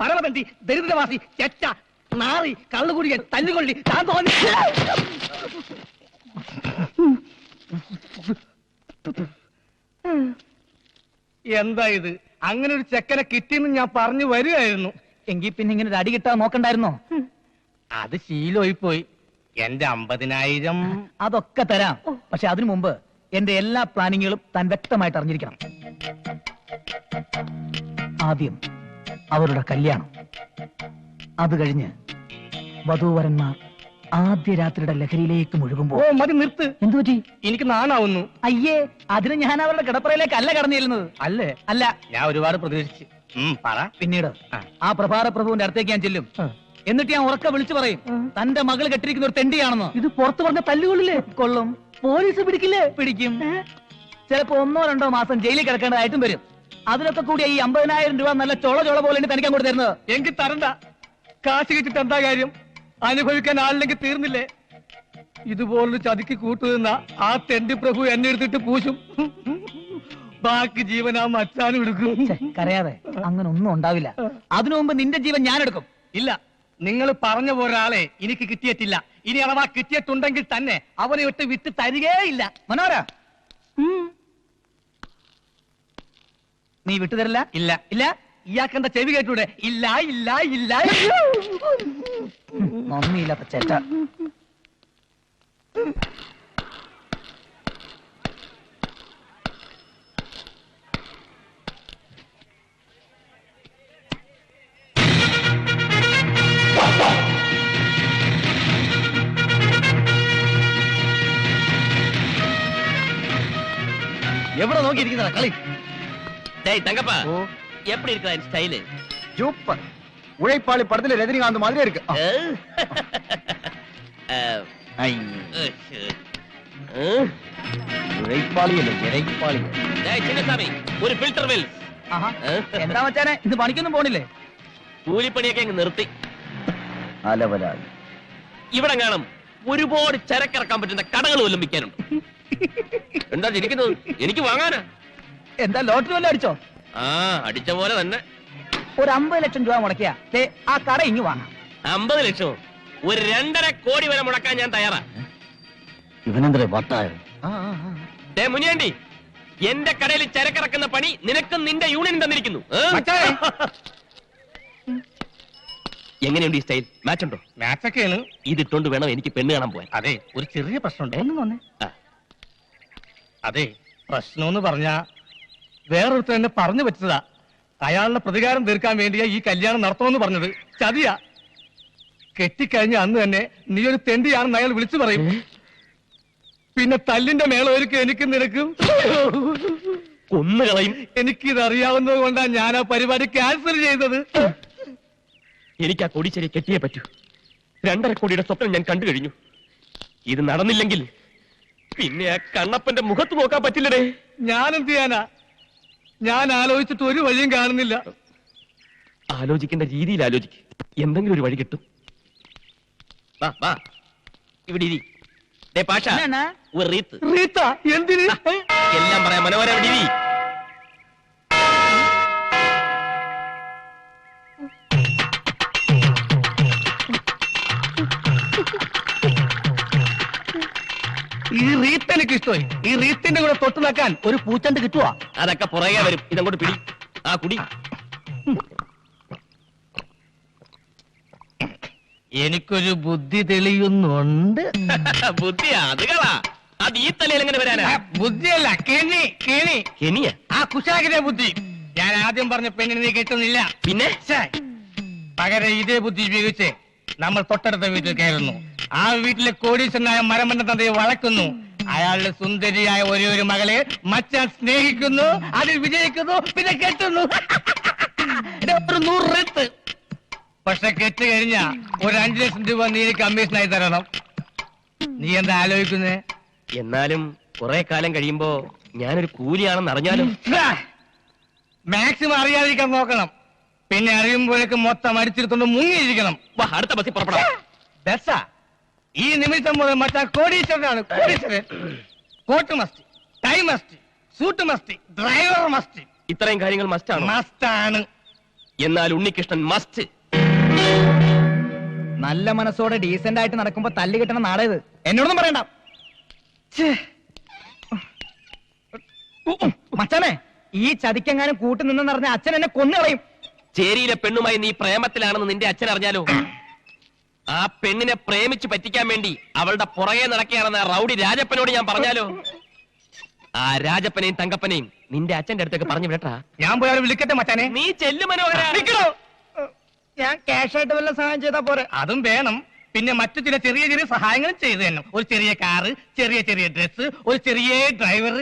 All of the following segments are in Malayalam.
പരമതണ്ടി, ദരിദ്രവാസി, ചെറ്റ, നാറി, കള്ളുകുടിയൻ, തല്ലുകൊള്ളി, താൻ തോന്നി. എന്താ ഇത്? അങ്ങനെ ഒരു ചെക്കനെ കിട്ടിയെന്ന് ഞാൻ പറഞ്ഞു വരികയായിരുന്നു. എങ്കിൽ പിന്നെ ഇങ്ങനെ ഒരു അടി കിട്ടാൻ നോക്കണ്ടായിരുന്നോ? അത് ശീലമായി പോയി. എന്റെ 50,000 അതൊക്കെ തരാം. പക്ഷെ അതിനു മുമ്പ് എന്റെ എല്ലാ പ്ലാനിങ്ങുകളും താൻ വ്യക്തമായിട്ട് അറിഞ്ഞിരിക്കണം. ആദ്യം അവരുടെ കല്യാണം, അത് കഴിഞ്ഞ് വധൂവരന്മാർ ആദ്യ രാത്രിയുടെ ലഹരിയിലേക്ക് മുഴുകുമ്പോ. ഓ മതി, നിർത്ത്. എന്തു പറ്റി? എനിക്ക് നാണാവുന്നു. അയ്യേ, അതിന് ഞാൻ അവരുടെ കിടപ്പറയിലേക്ക് അല്ല കടന്നു ചെല്ലുന്നത്. അല്ലേ? അല്ല, ഞാൻ ഒരുപാട് പ്രതീക്ഷിച്ചു. പറ. പിന്നീട് ആ പ്രഭാര പ്രഭുവിന്റെ അടുത്തേക്ക് ഞാൻ ചെല്ലും. എന്നിട്ട് ഞാൻ ഉറക്കെ വിളിച്ചു പറയും, തന്റെ മകൾ കെട്ടിരിക്കുന്ന ഒരു തെണ്ടിയാണെന്ന്. ഇത് പുറത്തു പറഞ്ഞ തല്ലുകൊള്ളില്ലേ? കൊള്ളും. പോലീസ് പിടിക്കില്ലേ? പിടിക്കും. ചിലപ്പോ 1-2 മാസം ജയിലിൽ കിടക്കേണ്ടതായിട്ടും വരും. അതിനൊക്കെ കൂടി ഈ 50,000 രൂപ നല്ല ചോള പോലെ തനിക്ക് അങ്ങോട്ട് തരുന്നത്. എനിക്ക് തരണ്ട. കാശ് കിട്ടിട്ട് എന്താ കാര്യം? അനുഭവിക്കാൻ ആളില്ലെങ്കിൽ തീർന്നില്ലേ? ഇതുപോലൊരു ചതിക്ക് കൂട്ടുനിന്ന ആ തെണ്ടി പ്രഭു എന്നെ എടുത്തിട്ട് പൂശും. ബാക്കി ജീവൻ ആ മച്ചാനും എടുക്കും. കരയാതെ, അങ്ങനെ ഒന്നും ഉണ്ടാവില്ല. അതിനു മുമ്പ് നിന്റെ ജീവൻ ഞാൻ എടുക്കും. ഇല്ല, നിങ്ങൾ പറഞ്ഞ ഒരാളെ എനിക്ക് കിട്ടിയിട്ടില്ല. ഇനി അഥവാ കിട്ടിയിട്ടുണ്ടെങ്കിൽ തന്നെ അവനെ വിട്ട് തരികേയില്ല. മനോര, നീ വിട്ടുതരില്ല? ഇല്ല. ഇല്ല. ഇയാക്കെന്താ ചെവി കേട്ടൂടെ? ഇല്ല ഇല്ല ഇല്ല. നന്ദിയില്ലാത്ത ചേട്ട. എവിടെ നോക്കിയിരിക്കുന്ന കളി? தங்கப்பா எப்படி இருக்கா என் ஸ்டைலு? சூப்பர். உழைப்பாளி படத்துல ரஜினிகாந்த் மாதிரி இருக்கு. ഉഴൈപ്പാളി അല്ലേ, ഇരൈപ്പാളി. ചിന്നസ്വാമി, ഒരു ഫിൽറ്റർ വെൽ. എന്താ മച്ചാനെ, ഇത് പണിക്കൊന്നും പോണില്ലേ? കൂലിപ്പണിയൊക്കെ അങ്ങ് നിർത്തി. അലവലാതി. ഇവിടെ കാണും ഒരുപാട് ചരക്കിറക്കാൻ പറ്റുന്ന കടകൾ വല്ലതും വിൽക്കാനുണ്ട്. എന്താ ചിരിക്കുന്നത്? എനിക്ക് വാങ്ങാനാ. എന്താ ലോട്ടറി വല്ല അടിച്ചോ? ആ, അടിച്ച പോലെ തന്നെ. ഒരു 50 ലക്ഷം രൂപ മുടക്കിയ ആ കട ഇങ്ങ് വാങ്ങാം. 50 ലക്ഷം? ഒരു 2.5 കോടി വരെ മുടക്കാൻ ഞാൻ തയ്യാറാ. ഇവനെന്തേ വട്ടായ? മുനിയാണ്ടി, എന്റെ കടയിൽ ചരക്കിറക്കുന്ന പണി നിനക്കും നിന്റെ യൂണിയൻ തന്നിരിക്കുന്നു. എങ്ങനെയുണ്ട് ഈ സ്റ്റൈൽ? മാച്ച് ഉണ്ടോ? മാച്ചൊക്കെയാണ്. ഇതിട്ടോണ്ട് വേണം എനിക്ക് പെണ്ണ് കാണാൻ പോവാൻ. അതെ, ഒരു ചെറിയ പ്രശ്നമുണ്ട്. തോന്നേ. അതെ, പ്രശ്നമെന്ന് പറഞ്ഞാ വേറൊരുത്തർ എന്നെ പറഞ്ഞു പറ്റതാ. അയാളുടെ പ്രതികാരം തീർക്കാൻ വേണ്ടിയാ ഈ കല്യാണം നടത്തണമെന്ന് പറഞ്ഞത്. ചതിയാ. കെട്ടിക്കഴിഞ്ഞ അന്ന് തന്നെ നീ ഒരു തെണ്ടിയാണെന്ന് അയാൾ വിളിച്ചു പറയും. പിന്നെ തല്ലിന്റെ മേളൊരുക്കും എനിക്കും നിനക്കും കൊന്നുകളയും. എനിക്കിതറിയാവുന്നത് കൊണ്ടാ ഞാൻ ആ പരിപാടി ക്യാൻസൽ ചെയ്തത്. എനിക്ക് ആ കൊടിച്ചെരി കെട്ടിയേ പറ്റൂ. 2.5 കോടിയുടെ സ്വപ്നം ഞാൻ കണ്ടു കഴിഞ്ഞു. ഇത് നടന്നില്ലെങ്കിൽ പിന്നെ ആ കണ്ണപ്പന്റെ മുഖത്ത് നോക്കാൻ പറ്റില്ലടേ. ഞാൻ എന്ത് ചെയ്യാനാ? ഞാൻ ആലോചിച്ചിട്ട് ഒരു വഴിയും കാണുന്നില്ല. ആലോചിക്കേണ്ട രീതിയിൽ ആലോചിക്ക്. എന്തെങ്കിലും ഒരു വഴി കിട്ടും. ഇവിടെ ഇരി. പാഷ, ഒരു റീത്ത്. റീത്ത എന്തിന്? എല്ലാം പറയാം. മനോഹര, ഇവിടെ ഇരി. ഈ റീത്ത് എനിക്ക് ഇഷ്ടമായി. ഈ റീത്തിന്റെ കൂടെ തൊട്ട് നിൽക്കാൻ ഒരു പൂച്ചണ്ട് കിട്ടുവാ. അതൊക്കെ പുറകെ വരും. ഇതങ്ങോട്ട് പിടി. ആ കുടി. എനിക്കൊരു ബുദ്ധി തെളിയുന്നുണ്ട്. ബുദ്ധിയാ? അത് കളാ. അത് ഈ തലയിൽ എങ്ങനെ വരാനാ? ബുദ്ധിയല്ല, കെണി. കെണിയ? ആ കുശാഗിന്റെ ബുദ്ധി. ഞാൻ ആദ്യം പറഞ്ഞ പെണ്ണിന് നീ കിട്ടുന്നില്ല. പിന്നെ പകരം ഇതേ ബുദ്ധി ഉപയോഗിച്ച് നമ്മൾ തൊട്ടടുത്ത വീട്ടിൽ കയറുന്നു. ആ വീട്ടിലെ കോടീശ്വരനായ മരമണ്ട തന്തയെ വളക്കുന്നു. അയാളുടെ സുന്ദരിയായ ഒരു മകളെ മച്ചാൻ സ്നേഹിക്കുന്നു, അതിൽ വിജയിക്കുന്നു, പിന്നെ കെട്ടുന്നു. ഒരു 100 റീത്ത്. പക്ഷെ കെട്ട് കഴിഞ്ഞ ഒരു 5 ലക്ഷം രൂപ നീ കമ്മീഷനായി തരണം. നീ എന്താ ആലോചിക്കുന്നേ? എന്നാലും കുറെ കാലം കഴിയുമ്പോ ഞാനൊരു കൂലിയാണെന്ന് അറിഞ്ഞാലും മാക്സിമം അറിയാതിരിക്കാൻ നോക്കണം. പിന്നെ അറിയുമ്പോഴേക്ക് മൊത്തം അടിച്ചെടുത്തോണ്ട് മുങ്ങിയിരിക്കണം. അടുത്ത ബസ്സിൽ പുറപ്പെടാം. ബസ്സാ? ഈ നിമിഷം മുതൽ മറ്റാ കോടീശ്വരനാണ്. കോടീശ്വരൻ. Coat must, tie must, suit must, driver must. ഇത്രയും കാര്യങ്ങൾ മസ്റ്റാണ്. മസ്റ്റാണ്. എന്നാൽ ഉണ്ണികൃഷ്ണൻ മസ്റ്റ്. നല്ല മനസ്സോടെ ഡീസന്റ് ആയിട്ട് നടക്കുമ്പോ തല്ലി കിട്ടണ നാടേത്. എന്നോടൊന്നും പറയണ്ട. മച്ചാനെ, ഈ ചതിക്കെങ്ങാനും കൂട്ടു നിന്നെന്ന് പറഞ്ഞ അച്ഛൻ എന്നെ കൊന്നുകളയും. ചേരിയിലെ പെണ്ണുമായി നീ പ്രേമത്തിലാണെന്ന് നിന്റെ അച്ഛൻ അറിഞ്ഞാലോ? ആ പെണ്ണിനെ പ്രേമിച്ച് പറ്റിക്കാൻ വേണ്ടി അവളുടെ പുറകെ നടക്കുകയാണെന്ന് ആ റൗഡി രാജപ്പനോട് ഞാൻ പറഞ്ഞാലോ? ആ രാജപ്പനെയും തങ്കപ്പനെയും നിന്റെ അച്ഛന്റെ അടുത്തേക്ക് പറഞ്ഞു വിടട്ടാ. ഞാൻ പോയി അവരെ വിളിക്കട്ടെ മച്ചാനെ. നീ ചെല്ലു മനോഹര. ഞാൻ ക്യാഷ് ആയിട്ട് വല്ല സഹായം ചെയ്താ പോരെ? അതും വേണം. പിന്നെ മറ്റു ചില ചെറിയ ചെറിയ സഹായങ്ങളും ചെയ്തു തന്നെ. ഒരു ചെറിയ കാറ്, ചെറിയ ചെറിയ ഡ്രസ്, ഒരു ചെറിയ ഡ്രൈവർ.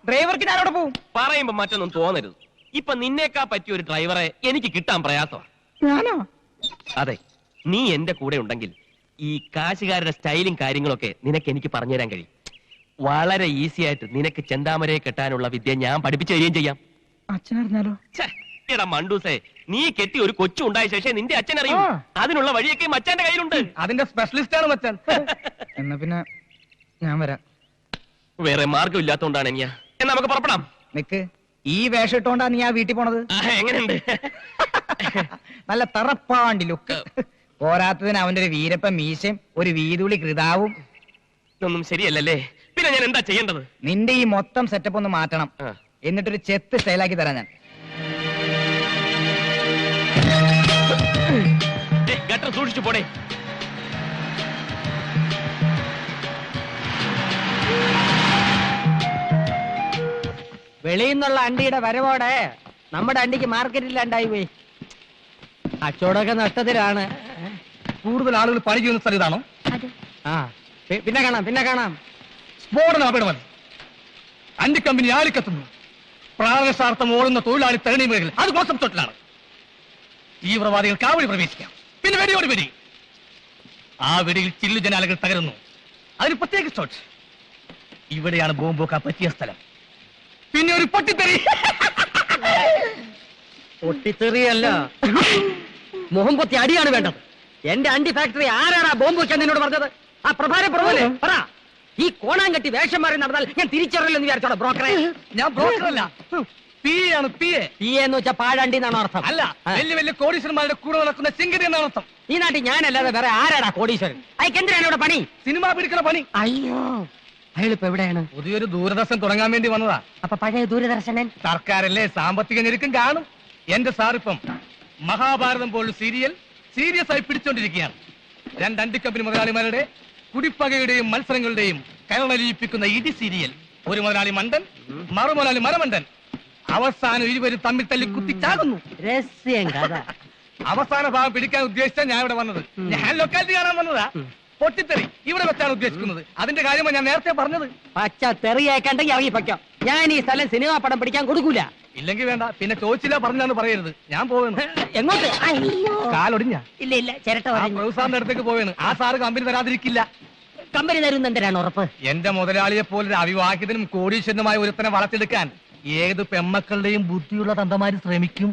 ഡ്രൈവർക്ക് ഞാൻ അവിടെ പോവും. പറയുമ്പോ മറ്റൊന്നും തോന്നരുത്. ഇപ്പൊ നിന്നേക്കാ പറ്റിയ ഒരു ഡ്രൈവറെ എനിക്ക് കിട്ടാൻ പ്രയാസമാണ്. ഞാനോ? അതെ, നീ എന്റെ കൂടെ ഉണ്ടെങ്കിൽ ഈ കാശുകാരുടെ സ്റ്റൈലും കാര്യങ്ങളൊക്കെ നിനക്ക് എനിക്ക് പറഞ്ഞുതരാൻ കഴിയും. വളരെ ഈസി ആയിട്ട് നിനക്ക് ചെന്താമരയെ കെട്ടാനുള്ള വിദ്യ ഞാൻ പഠിപ്പിച്ചു തരികയും ചെയ്യാം. അച്ഛനറിഞ്ഞാലോ? എടാ മണ്ടൂസേ, നീ കെട്ടി ഒരു കൊച്ചു ഉണ്ടായ ശേഷം നിന്റെ അച്ഛൻ അറിയും. അതിനുള്ള വഴിയൊക്കെ മച്ചാന്റെ കയ്യിലുണ്ട്. അതിന്റെ സ്പെഷ്യലിസ്റ്റ് ആണ് മച്ചാൻ. എന്നാ പിന്നെ ഞാൻ വരാം. വേറെ മാർഗം ഇല്ലാത്തോണ്ടാണ് ഞാൻ. എന്നാ നമുക്ക് പുറപ്പെടാം. നിക്ക്, ഈ വേഷം ഇട്ടോണ്ടാ നീ ആ വീട്ടിൽ പോണത്? എങ്ങനെയുണ്ട്? നല്ല തറപ്പാണ്ടി ലുക്ക്. പോരാത്തതിന് അവന്റെ ഒരു വീരപ്പ മീശയും ഒരു വീതുളി കൃതാവും. ഇതൊന്നും ശരിയല്ലല്ലേ? പിന്നെ ഞാൻ എന്താ ചെയ്യേണ്ടത്? നിന്റെ ഈ മൊത്തം സെറ്റപ്പ് ഒന്ന് മാറ്റണം. എന്നിട്ടൊരു ചെത്ത് സ്റ്റൈലാക്കി തരാം ഞാൻ. ഗട്ടർ സൂക്ഷിച്ചു പോടേ. വെളിയിൽ നിന്നുള്ള അണ്ടിയുടെ വരവോടെ നമ്മുടെ അണ്ടിക്ക് മാർക്കറ്റില്ലാണ്ടായി പോയി. കച്ചവടമൊക്കെ നഷ്ടത്തിലാണ്. കൂടുതൽ ആളുകൾ പണി ചെയ്യുന്ന സ്ഥലം ഇതാണോ? ആ പിന്നെ കാണാം. സ്ഫോടനം അപകടമല്ല. അന്റിക്കമ്പനി ആളിക്കത്തുന്നു. പ്രാണശാർത്ഥം ഓടുന്ന തൊഴിലാളി തരണി മേഖല അത് കോൺസെപ്റ്റോട്ടിലാണ്. തീവ്രവാദികൾ കാവടി പ്രവേശിക്കാം. പിന്നെ വെടിയോട് വെടി. ആ വെടിയിൽ ചില്ലു ജനാലകൾ തകരുന്നു. അതിന് പ്രത്യേക ഷോട്ട്. ഇവിടെയാണ് ബോംബൊക്കെ പറ്റിയ സ്ഥലം. പിന്നെ ഒരു പൊട്ടിത്തെറി. പൊട്ടിത്തെറിയല്ല, മുഖം പൊത്തി അടിയാണ് വേണ്ടത്. എന്റെ അണ്ടി ഫാക്ടറി ആരാടാ ബോംബ് വെക്കാൻ നിന്നോട് പറഞ്ഞത്? ആ പ്രഭാരപ്രഭുല്ലേ പറ. ഈ കോണാങ്കട്ടി വേഷം മാറി നടന്നാൽ ഞാൻ തിരിച്ചറിയില്ലെന്ന് വിചാരിച്ചോളാം ബ്രോക്കറെ. ഞാൻ ബ്രോക്കറല്ല, പി ആണ്. പി എന്ന് വെച്ചാൽ പാഴണ്ടി എന്നാണ് അർത്ഥം. അല്ല, വലിയ വലിയ കോടീശ്വരന്മാരുടെ കൂടെ നടക്കുന്ന ചിങ്കരി എന്നാണ് അർത്ഥം. ഈ നാട്ടിൽ ഞാനല്ലാതെ വേറെ ആരാടാ കോടീശ്വരൻ? അയക്കെന്തിനാണ് ഇവിടെ പണി? സിനിമ പിടിക്കുന്ന പണി. അയ്യോ, അയാളിപ്പോ എവിടെയാണ്? പുതിയൊരു ദൂരദർശൻ തുടങ്ങാൻ വേണ്ടി വന്നതാ. അപ്പൊ പഴയ ദൂരദർശനൻ സർക്കാരല്ലേ, സാമ്പത്തിക ഞെരുക്കം കാണും. എന്റെ സാറിപ്പം മഹാഭാരതം പോലുള്ള സീരിയസ് ആയി പിടിച്ചോണ്ടിരിക്കുകയാണ്. രണ്ട് അണ്ടിക്കമ്പനി മുതലാളിമാരുടെ കുടിപ്പകയുടെയും മത്സരങ്ങളുടെയും കരളലിയിപ്പിക്കുന്ന ഇടി സീരിയൽ. ഒരു മുതലാളി മണ്ടൻ, മറുമുതലാളി മരമണ്ടൻ. അവസാനം ഇരുവരും തമ്മിൽ തല്ലി കുത്തിച്ചാകുന്നു. രഹസ്യം കഥ. അവസാന ഭാഗം പിടിക്കാൻ ഉദ്ദേശിച്ചാ ഞാൻ ഇവിടെ വന്നത്. ഞാൻ ലൊക്കാലിറ്റി കാണാൻ വന്നതാ. പൊട്ടിത്തെറി ഇവിടെ വെച്ചാണ് ഉദ്ദേശിക്കുന്നത്. അതിന്റെ കാര്യമാണ് ഞാൻ നേരത്തെ പറഞ്ഞത്. പച്ച തെറിയേക്കണ്ടെങ്കിൽ ഇറങ്ങിപ്പോ. ഞാൻ ഈ സ്ഥലം സിനിമാ പടം പിടിക്കാൻ കൊടുക്കൂല. ഇല്ലെങ്കിൽ വേണ്ട, പിന്നെ ചോദിച്ചില്ല പറഞ്ഞാന്ന് പറയരുത്. ഞാൻ പോവുന്നു. എങ്ങോട്ട്? കാലൊടിഞ്ഞ ഇല്ല ചിരട്ട സാറിന്റെ അടുത്തേക്ക് പോവേണ്. ആ സാറ് കമ്പനി തരാതിരിക്കില്ല. കമ്പനി തരുന്ന എന്തിനാണ് ഉറപ്പ്? എന്റെ മുതലാളിയെ പോലൊരു അവിവാഹിതനും കോടീശ്വരനുമായ ഒരുത്തനെ വളർത്തിയെടുക്കാൻ ഏത് പെമ്മക്കളുടെയും ബുദ്ധിയുള്ള തന്തമാര് ശ്രമിക്കും.